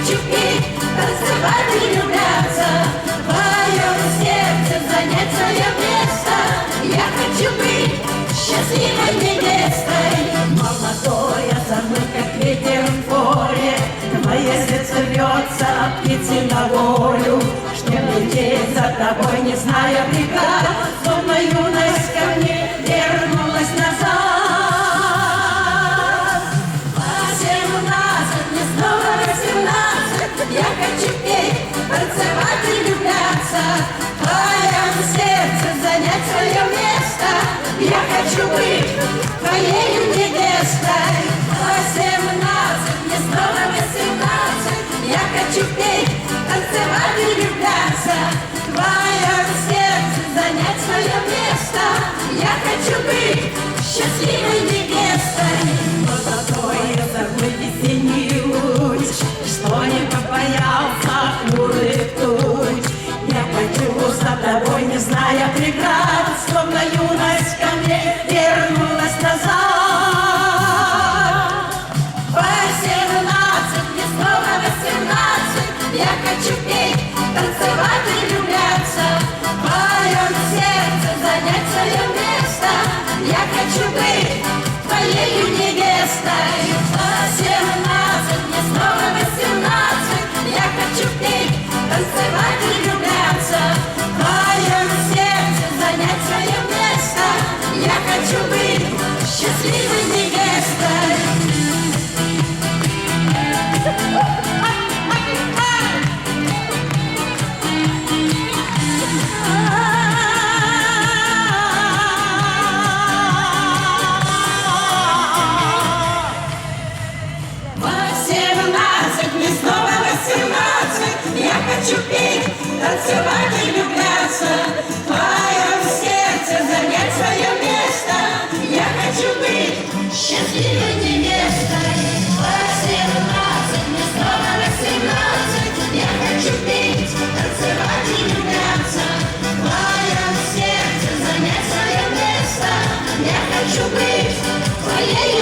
хочу петь, танцевать и влюбляться, в твоем сердце занять свое место. Я хочу быть счастливой невестой. Молодой озорной, как ветер в поле, твое сердце рвется от птицы на волю, чтоб лететь за тобой, не зная преград, словно юность ко мне вернулась назад. 18, мне снова 18, я хочу петь, танцевать и влюбляться, в твоем сердце занять свое место. Я хочу быть твоей невестой. 18, мне снова 18, я хочу петь, танцевать и влюбляться, в твоем сердце занять свое место. Я хочу быть счастливой невестой. Молодой озорной весенний луч, что не побоялся хмурых туч. Я пойду за тобой, не зная преград, словно юность ко мне вернулась назад. 18, мне снова 18, я хочу петь, танцевать и влюбляться, в твоем сердце занять свое место. Я хочу быть твоей невестой. 18, мне снова 18, я хочу петь, танцевать и влюбляться, в твоем сердце занять свое место. Я хочу быть счастливой невестой. Хочу петь, танцевать и влюбляться, в твоем сердце занять свое место. Я хочу быть счастливой невестой. 18, мне снова 18, я хочу петь, танцевать и влюбляться, в твоем сердце занять свое место. Я хочу быть твоей